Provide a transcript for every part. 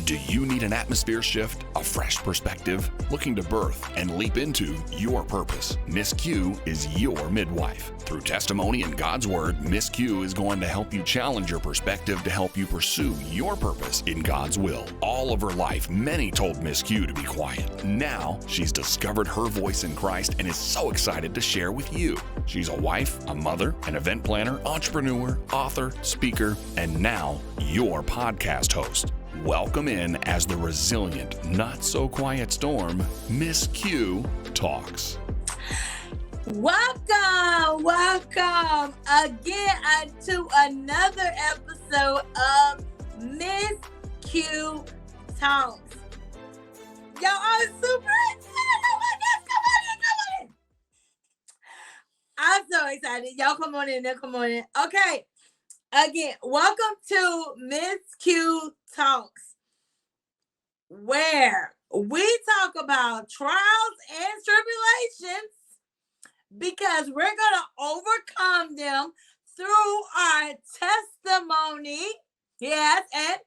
Do you need an atmosphere shift, a fresh perspective, looking to birth and leap into your purpose? Miss Q is your midwife. Through testimony and God's Word, Miss Q is going to help you challenge your perspective to help you pursue your purpose in God's will. All of her life, many told Miss Q to be quiet. Now, she's discovered her voice in Christ and is so excited to share with you. She's a wife, a mother, an event planner, entrepreneur, author, speaker, and now your podcast host. Welcome in as the resilient, not-so-quiet storm, Miss Q talks. Welcome again to another episode of Miss Q Talks. Y'all are super excited. Oh my gosh, come on in. I'm so excited. Y'all come on in. Okay. Again, welcome to Miss Q Talks, where we talk about trials and tribulations because we're going to overcome them through our testimony. Yes, and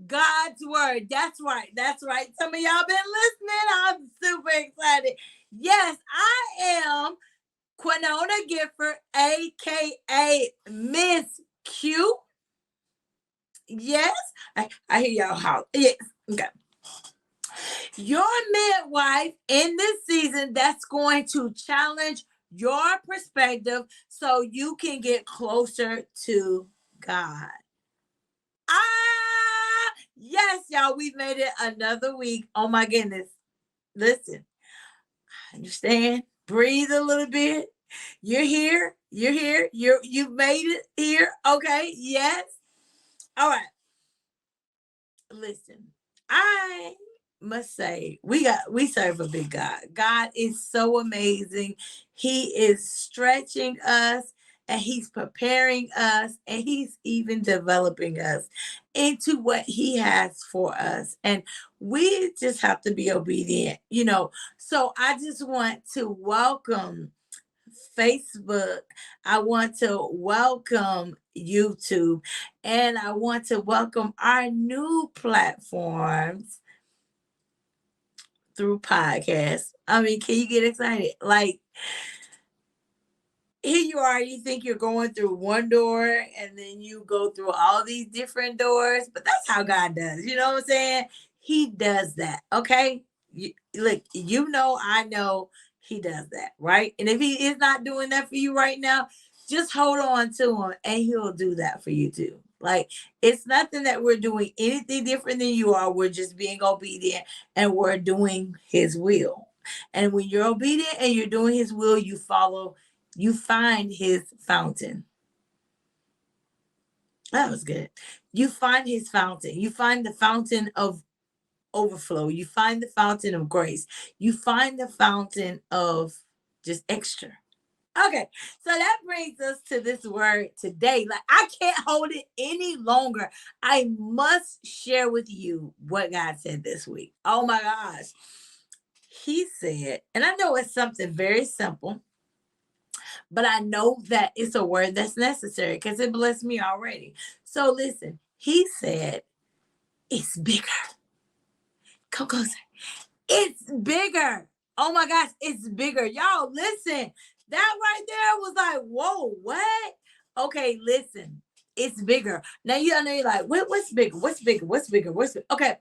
God's Word. That's right. Some of y'all been listening. I'm super excited. Yes, I am Quinona Gifford, a.k.a. Miss Q. Yes, I hear y'all house. Yes, okay. Your midwife in this season that's going to challenge your perspective so you can get closer to God. Yes, y'all, we've made it another week. Oh my goodness. Listen, I understand. Breathe a little bit. You're here. You've made it here. Okay. Yes. All right. Listen, I must say we serve a big God. God is so amazing. He is stretching us and he's preparing us and he's even developing us into what he has for us. And we just have to be obedient, So I just want to welcome Facebook. I want to welcome YouTube, and I want to welcome our new platforms through podcasts. I mean, can you get excited? Like, here you are, you think you're going through one door and then you go through all these different doors, but that's how God does. You know what I'm saying? He does that. Okay. I know he does that, right? And if he is not doing that for you right now, just hold on to him and he'll do that for you too. Like, it's nothing that we're doing anything different than you are. We're just being obedient and we're doing his will. And when you're obedient and you're doing his will, you find his fountain. That was good. You find his fountain. You find the fountain of overflow. You find the fountain of grace. You find the fountain of just extra. Okay, so that brings us to this word today. Like, I can't hold it any longer. I must share with you what God said this week. Oh my gosh. He said, and I know it's something very simple, but I know that it's a word that's necessary because it blessed me already. So listen, he said, it's bigger. Come closer. It's bigger. Oh my gosh, it's bigger. Y'all, listen. That right there was like, whoa, what? Okay, listen. It's bigger. Now you're like, what's bigger? What's bigger? Okay.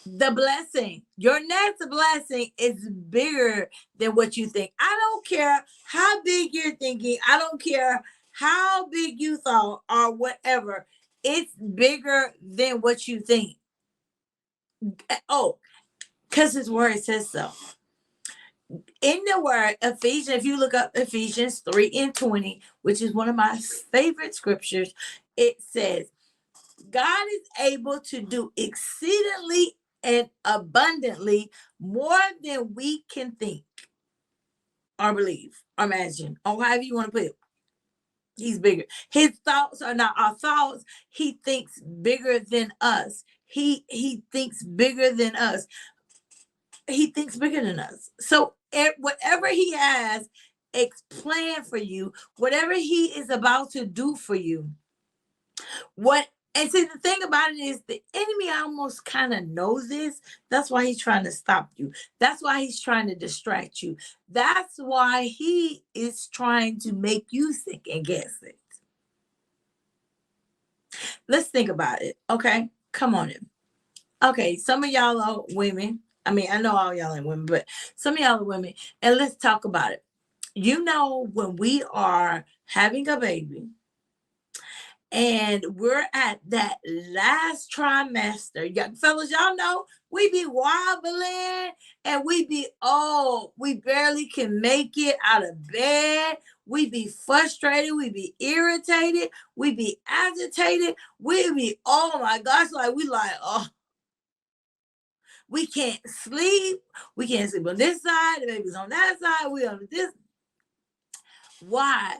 The blessing, your next blessing is bigger than what you think. I don't care how big you're thinking. I don't care how big you thought or whatever. It's bigger than what you think. Oh, because his word says so. In the word Ephesians, if you look up Ephesians 3:20, which is one of my favorite scriptures, it says, God is able to do exceedingly and abundantly more than we can think or believe or imagine, or however you want to put it. He's bigger. His thoughts are not our thoughts. He thinks bigger than us. He thinks bigger than us. He thinks bigger than us. So whatever he has planned for you, whatever he is about to do for you, what And see, the thing about it is the enemy almost kind of knows this. That's why he's trying to stop you. That's why he's trying to distract you. That's why he is trying to make you second guess it. Let's think about it. Okay. Come on in. Okay. Some of y'all are women. I mean, I know all y'all ain't women, but some of y'all are women. And let's talk about it. You know, when we are having a baby, and we're at that last trimester. Young fellas, y'all know we be wobbling and we barely can make it out of bed. We be frustrated, we be irritated, we be agitated, we be, oh my gosh, like we like, oh, we can't sleep. We can't sleep on this side, the baby's on that side, we on this. Why?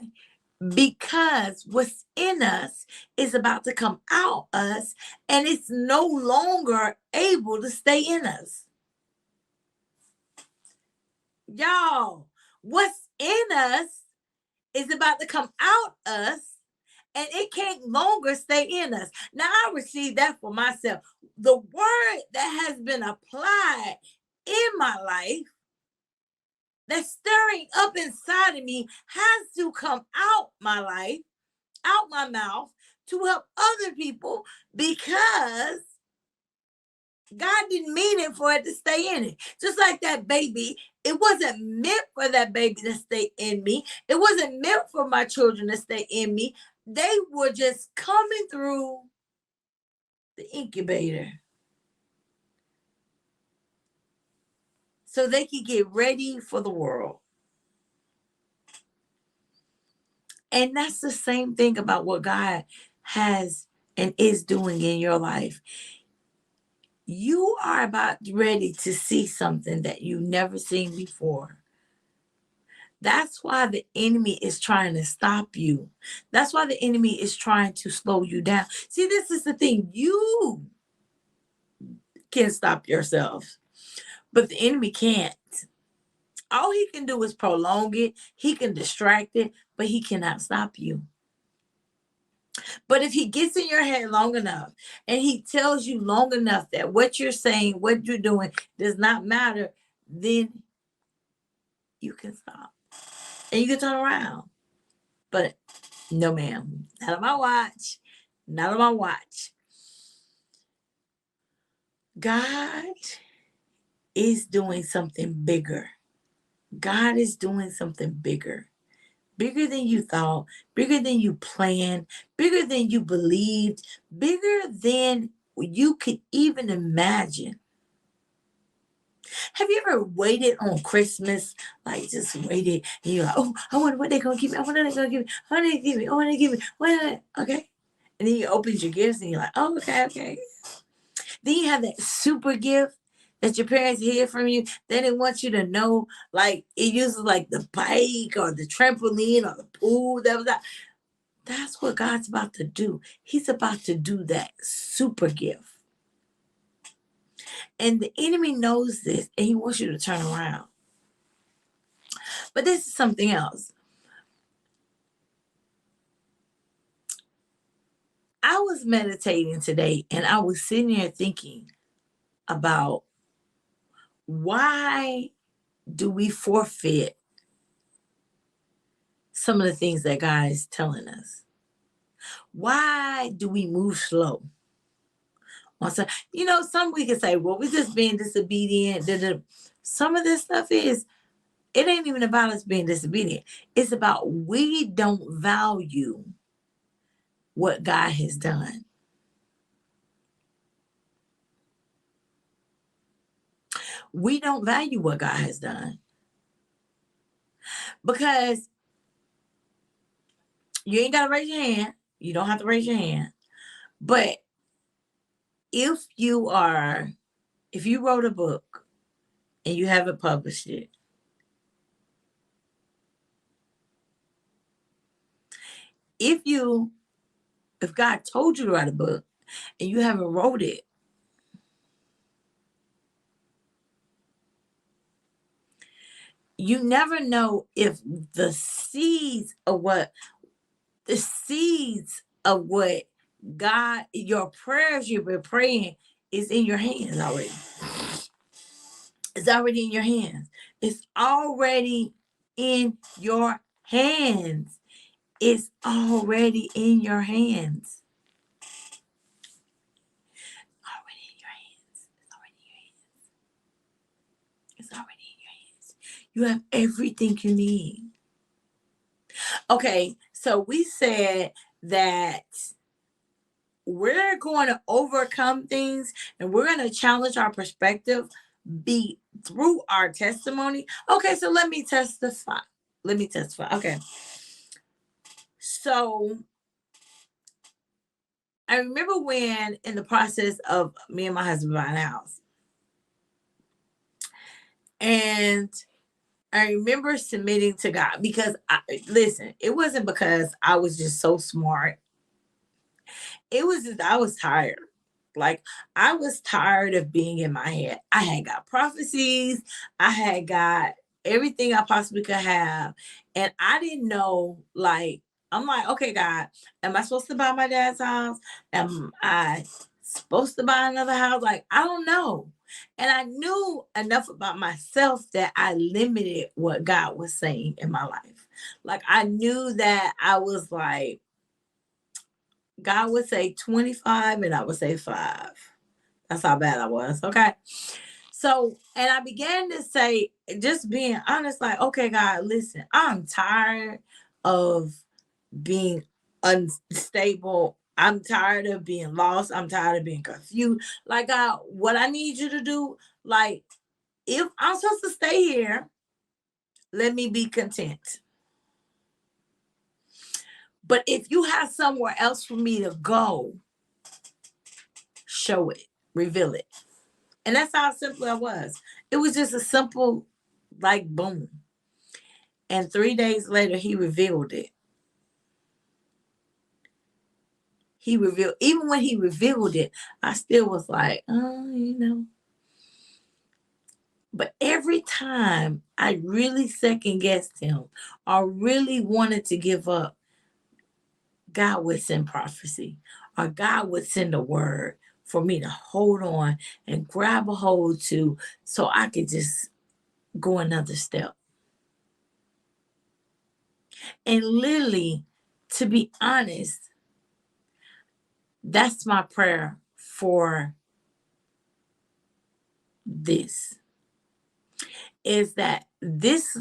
Because what's in us is about to come out us, and it's no longer able to stay in us. Y'all, what's in us is about to come out us, and it can't longer stay in us. Now, I received that for myself. The word that has been applied in my life, that's stirring up inside of me, has to come out my life, out my mouth, to help other people, because God didn't mean it for it to stay in it. Just like that baby, it wasn't meant for that baby to stay in me. It wasn't meant for my children to stay in me. They were just coming through the incubator so they could get ready for the world. And that's the same thing about what God has and is doing in your life. You are about ready to see something that you've never seen before. That's why the enemy is trying to stop you. That's why the enemy is trying to slow you down. See, this is the thing. You can stop yourself, but the enemy can't. All he can do is prolong it. He can distract it, but he cannot stop you. But if he gets in your head long enough and he tells you long enough that what you're saying, what you're doing does not matter, then you can stop and you can turn around. But no, ma'am, not on my watch. Not on my watch. God is doing something bigger. God is doing something bigger. Bigger than you thought, bigger than you planned, bigger than you believed, bigger than you could even imagine. Have you ever waited on Christmas? Like just waited and you're like, oh, I wonder what they're gonna give me. I wonder what they're gonna give me. I wonder what they give me. I wonder what they give me. What? Okay. And then you open your gifts and you're like, oh, okay. Then you have that super gift that your parents hid from you. Then they want you to know, like it uses like the bike or the trampoline or the pool. That's what God's about to do. He's about to do that super gift. And the enemy knows this and he wants you to turn around. But this is something else. I was meditating today and I was sitting here thinking about why do we forfeit some of the things that God is telling us? Why do we move slow? So, some we can say, well, we're just being disobedient. Some of this stuff it ain't even about us being disobedient. It's about we don't value what God has done. We don't value what God has done. Because you ain't got to raise your hand. You don't have to raise your hand. But if you wrote a book and you haven't published it, if God told you to write a book and you haven't wrote it, you never know if the seeds of what God, your prayers you've been praying is in your hands already. It's already in your hands. It's already in your hands. It's already in your hands. Already in your hands. It's already in your hands. It's already in your hands. You have everything you need. Okay, so we said that we're going to overcome things and we're going to challenge our perspective be through our testimony. Okay, so let me testify. Okay. So I remember when in the process of me and my husband buying a house, and I remember submitting to God because listen, it wasn't because I was just so smart. It was just I was tired. Like I was tired of being in my head. I had got prophecies. I had got everything I possibly could have. And I didn't know, like, I'm like, okay, God, am I supposed to buy my dad's house? Am I supposed to buy another house? Like, I don't know. And I knew enough about myself that I limited what God was saying in my life. Like I knew that I was like, God would say 25 and I would say 5. That's how bad I was. Okay. So, and I began to say, just being honest, like, okay, God, listen, I'm tired of being unstable. I'm tired of being lost. I'm tired of being confused. Like, God, what I need you to do, like, if I'm supposed to stay here, let me be content. But if you have somewhere else for me to go, show it, reveal it. And that's how simple I was. It was just a simple, like, boom. And 3 days later, he revealed it. He revealed, even when he revealed it, I still was like, oh. But every time I really second guessed him or really wanted to give up, God would send prophecy or God would send a word for me to hold on and grab a hold to so I could just go another step. And literally, to be honest, that's my prayer for this. Is that these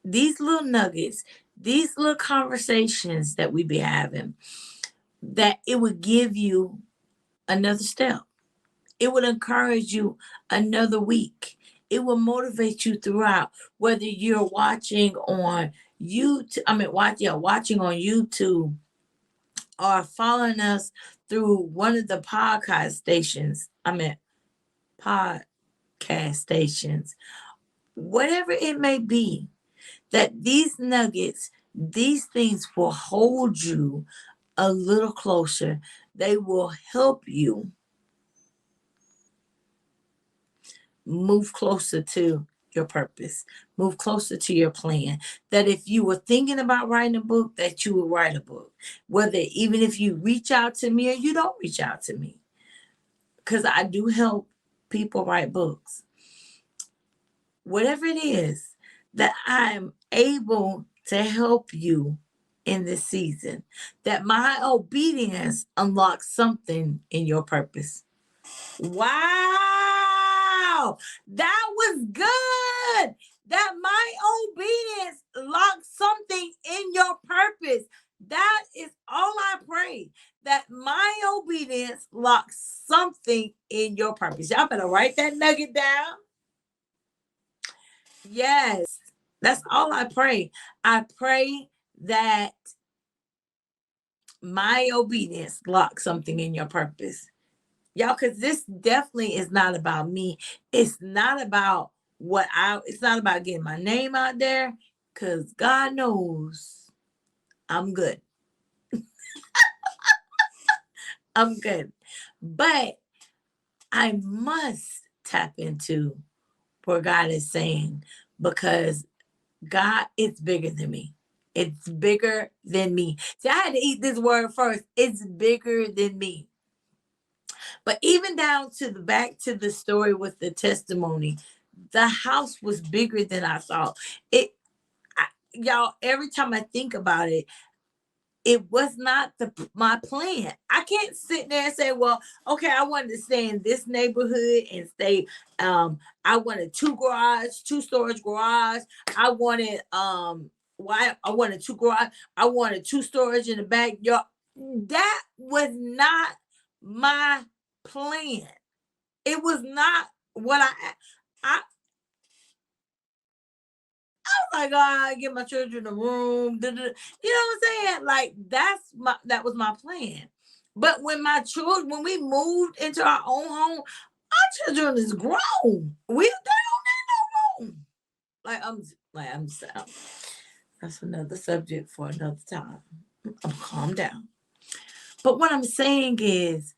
little nuggets, these little conversations that we be having, that it would give you another step. It would encourage you another week. It will motivate you throughout, whether you're watching on YouTube, watching on YouTube or following us through one of the podcast stations. Podcast stations, whatever it may be, that these nuggets, these things will hold you a little closer. They will help you move closer to your purpose, move closer to your plan. That if you were thinking about writing a book, that you would write a book. Whether even if you reach out to me or you don't reach out to me, because I do help people write books. Whatever it is, that I'm able to help you in this season, that my obedience unlocks something in your purpose. Wow, that was good. That my obedience locks something in your purpose. That is all I pray, that my obedience locks something in your purpose. Y'all better write that nugget down. Yes, that's all I pray. I pray that my obedience locks something in your purpose. Y'all, because this definitely is not about me. It's not about it's not about getting my name out there, because God knows I'm good. I'm good. But I must tap into where God is saying, because God is bigger than me. It's bigger than me. See, I had to eat this word first. It's bigger than me. But even down to the back to the story with the testimony, the house was bigger than I thought. Y'all, every time I think about it, it was not my plan. I can't sit there and say, well, okay, I wanted to stay in this neighborhood and stay. I wanted two storage garage. I wanted why I wanted two garage. I wanted two storage in the backyard. That was not my plan. It was not what I like, I give my children a room. You know what I'm saying? Like that was my plan. But when we moved into our own home, our children is grown. They don't need no room. That's another subject for another time. I'm calm down. But what I'm saying is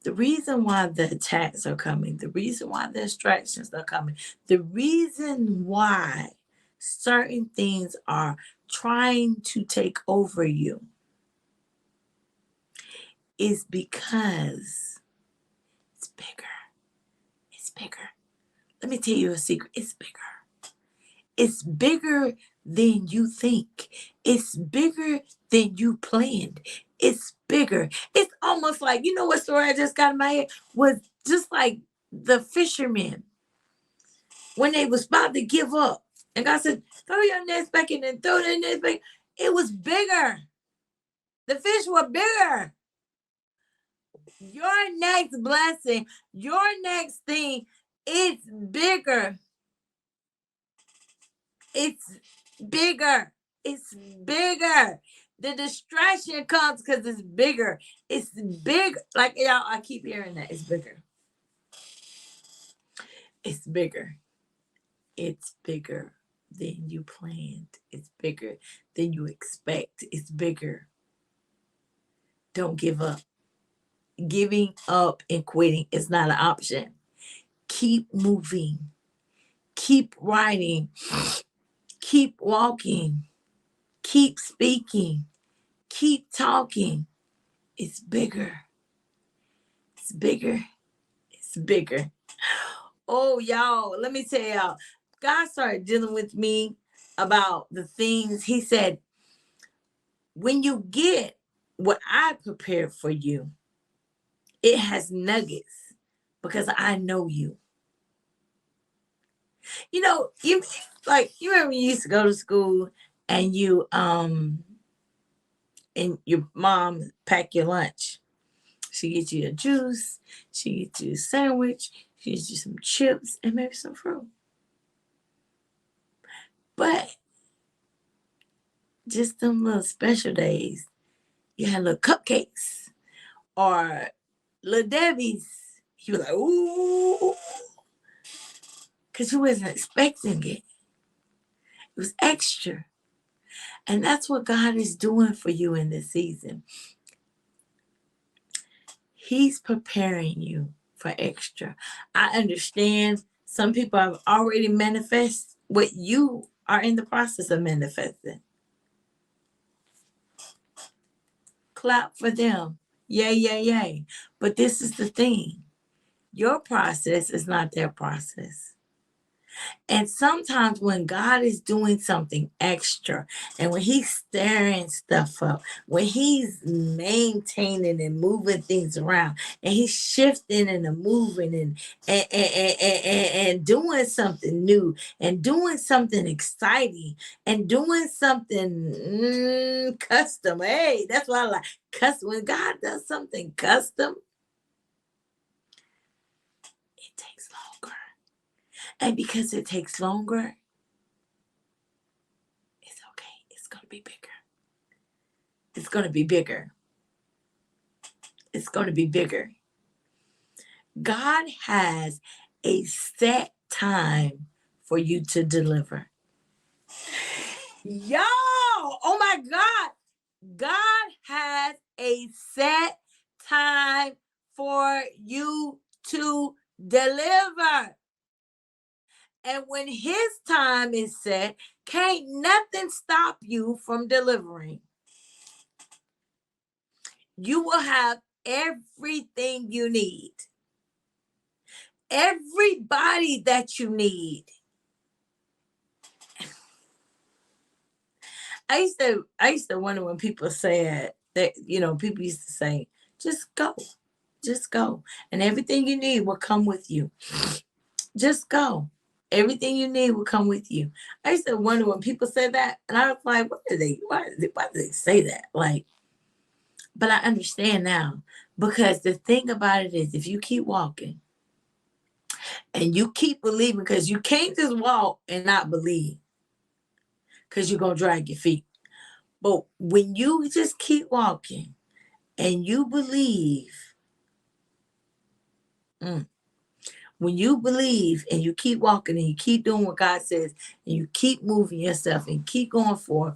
the reason why the attacks are coming, the reason why the distractions are coming, the reason why certain things are trying to take over you is because it's bigger. It's bigger. Let me tell you a secret. It's bigger. It's bigger than you think. It's bigger than you planned. It's bigger. It's almost like, you know what story I just got in my head? Was just like the fishermen when they was about to give up. And God said, throw your nets back in and throw their nets back. It was bigger. The fish were bigger. Your next blessing, your next thing, it's bigger. It's bigger. It's bigger. The distraction comes because it's bigger. It's bigger. Like, y'all, I keep hearing that. It's bigger. It's bigger. It's bigger than you planned. It's bigger than you expect. It's bigger. Don't give up. Giving up and quitting is not an option. Keep moving. Keep writing. Keep walking. Keep speaking. Keep talking. It's bigger. It's bigger. It's bigger. Oh, y'all, let me tell y'all. God started dealing with me about the things. He said, when you get what I prepared for you, it has nuggets because I know you. You know, you remember you used to go to school and and your mom pack your lunch. She get you a juice, she get you a sandwich, she get you some chips and maybe some fruit. But just them little special days, you had little cupcakes or little Debbie's. You were like, ooh, because you wasn't expecting it. It was extra. And that's what God is doing for you in this season. He's preparing you for extra. I understand some people have already manifested what you are in the process of manifesting. Clap for them. Yay, yay, yay. But this is the thing. Your process is not their process. And sometimes when God is doing something extra and when he's stirring stuff up, when he's maintaining and moving things around and he's shifting and moving and doing something new and doing something exciting and doing something custom. Hey, that's what I like. Custom. When God does something custom, it takes longer. And because it takes longer, it's okay. It's going to be bigger. It's going to be bigger. It's going to be bigger. God has a set time for you to deliver. Y'all, oh my God. God has a set time for you to deliver. And when his time is set, can't nothing stop you from delivering. You will have everything you need. Everybody that you need. I used to wonder when people said that, people used to say, just go. Just go. And everything you need will come with you. Just go. Everything you need will come with you. I used to wonder when people said that, and I was like, why do they say that? But I understand now, because the thing about it is, if you keep walking and you keep believing, because you can't just walk and not believe, because you're going to drag your feet. But when you just keep walking and you believe, when you believe and you keep walking and you keep doing what God says and you keep moving yourself and keep going forward,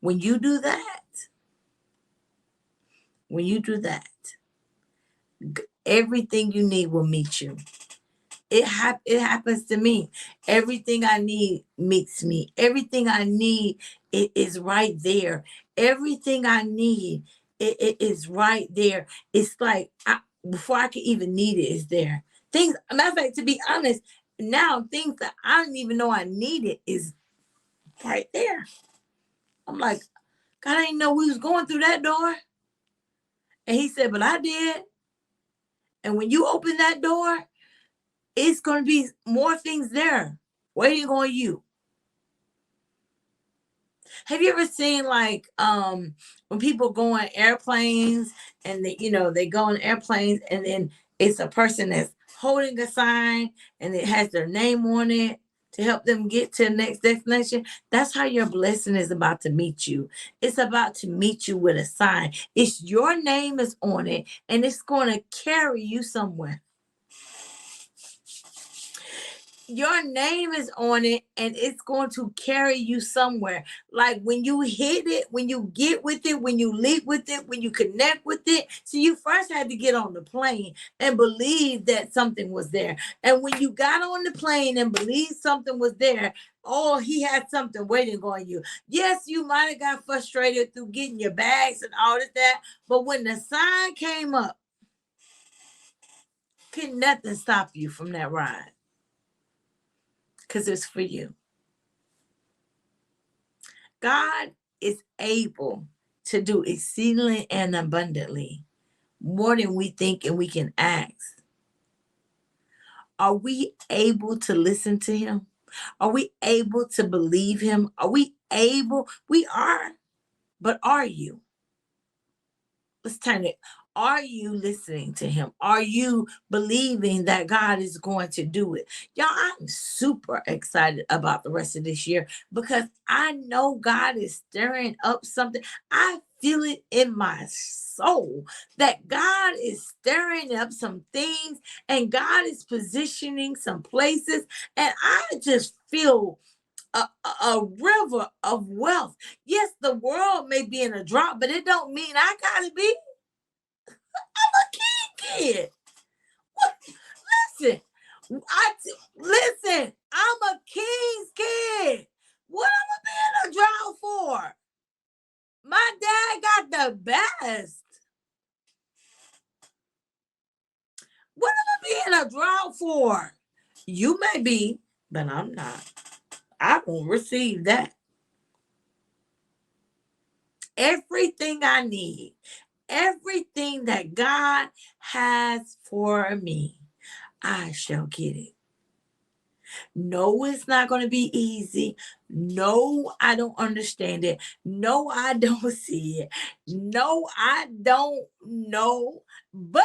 when you do that, everything you need will meet you. It happens to me. Everything I need meets me. Everything I need, it is right there. Everything I need, it is right there. It's like before I can even need it, is there. Matter of fact, to be honest, now things that I didn't even know I needed is right there. I'm like, God, I didn't know we was going through that door. And he said, but I did. And when you open that door, it's going to be more things there waiting on you. Have you ever seen when people go on airplanes and they go on airplanes and then it's a person that's holding a sign and it has their name on it to help them get to the next destination? That's how your blessing is about to meet you. It's about to meet you with a sign. It's your name is on it and it's going to carry you somewhere. Your name is on it and it's going to carry you somewhere. Like when you hit it, when you get with it, when you leap with it, when you connect with it. So you first had to get on the plane and believe that something was there. And when you got on the plane and believed something was there, oh, he had something waiting on you. Yes, you might have got frustrated through getting your bags and all of that. But when the sign came up, could nothing stop you from that ride. Because it's for you. God is able to do exceedingly and abundantly more than we think and we can ask. Are we able to listen to him? Are we able to believe him? Are we able? We are. But are you? Let's turn it. Are you listening to him? Are you believing that God is going to do it? Y'all, I'm super excited about the rest of this year because I know God is stirring up something. I feel it in my soul that God is stirring up some things and God is positioning some places. And I just feel a river of wealth. Yes, the world may be in a drought, but it don't mean I gotta be. I'm a kid. What? Listen, listen. I'm a king's kid. What am I being a drought for? My dad got the best. What am I being a drought for? You may be, but I'm not. I won't receive that. Everything I need, everything that God has for me, I shall get it. No, it's not going to be easy. No, I don't understand it. No, I don't see it. No, I don't know. But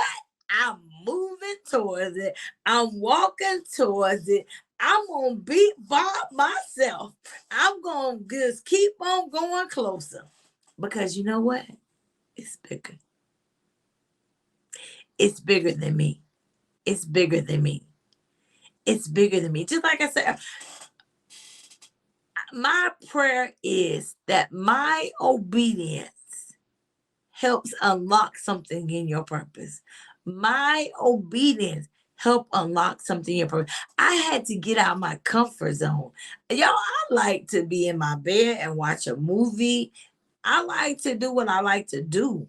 I'm moving towards it. I'm walking towards it. I'm going to beat Bob myself. I'm going to just keep on going closer. Because you know what? It's bigger. It's bigger than me. It's bigger than me. It's bigger than me. Just like I said, my prayer is that my obedience helps unlock something in your purpose. My obedience help unlock something in your purpose. I had to get out of my comfort zone. Y'all, I like to be in my bed and watch a movie. I like to do what I like to do.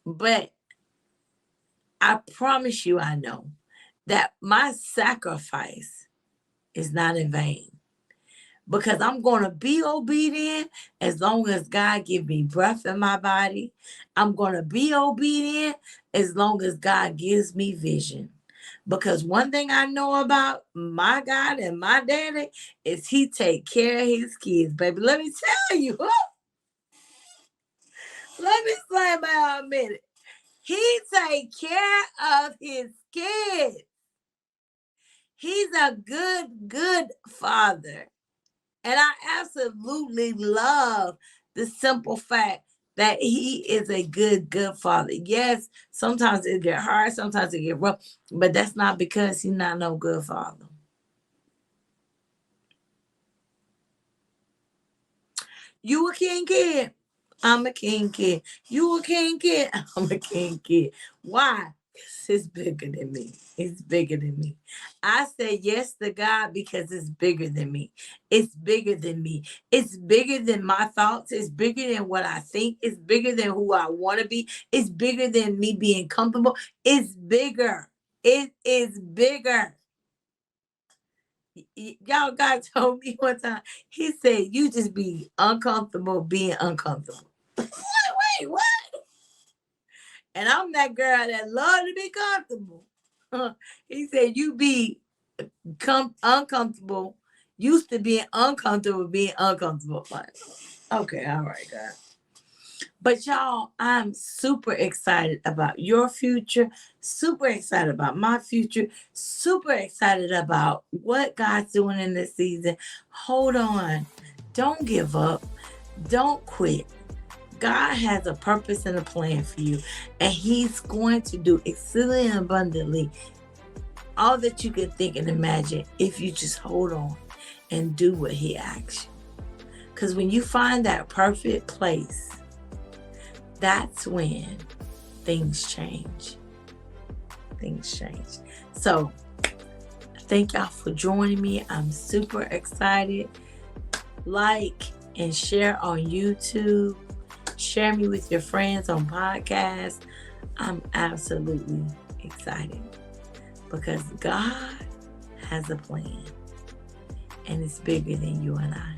But I promise you, I know that my sacrifice is not in vain. Because I'm going to be obedient as long as God give me breath in my body. I'm going to be obedient as long as God gives me vision. Because one thing I know about my God and my daddy is he take care of his kids, baby. Let me tell you. Let me say about a minute. He take care of his kids. He's a good father. And I absolutely love the simple fact that he is a good father. Yes, sometimes it get hard, sometimes it get rough, but that's not because he's not no good father. You a king kid? I'm a king kid. You a king kid? I'm a king kid. Why? It's bigger than me. It's bigger than me. I say yes to God because it's bigger than me. It's bigger than me. It's bigger than my thoughts. It's bigger than what I think. It's bigger than who I want to be. It's bigger than me being comfortable. It's bigger. It is bigger. Y'all, God told me one time, he said, you just be uncomfortable being uncomfortable. Wait, what? And I'm that girl that love to be comfortable. He said, you be uncomfortable, used to being uncomfortable, being uncomfortable. Like, okay, all right, God. But y'all, I'm super excited about your future, super excited about my future, super excited about what God's doing in this season. Hold on. Don't give up. Don't quit. God has a purpose and a plan for you, and he's going to do exceedingly and abundantly all that you can think and imagine if you just hold on and do what he asks you. Because when you find that perfect place, that's when things change. Things change. So thank y'all for joining me. I'm super excited. Like and share on YouTube. Share me with your friends on podcasts. I'm absolutely excited because God has a plan and it's bigger than you and I.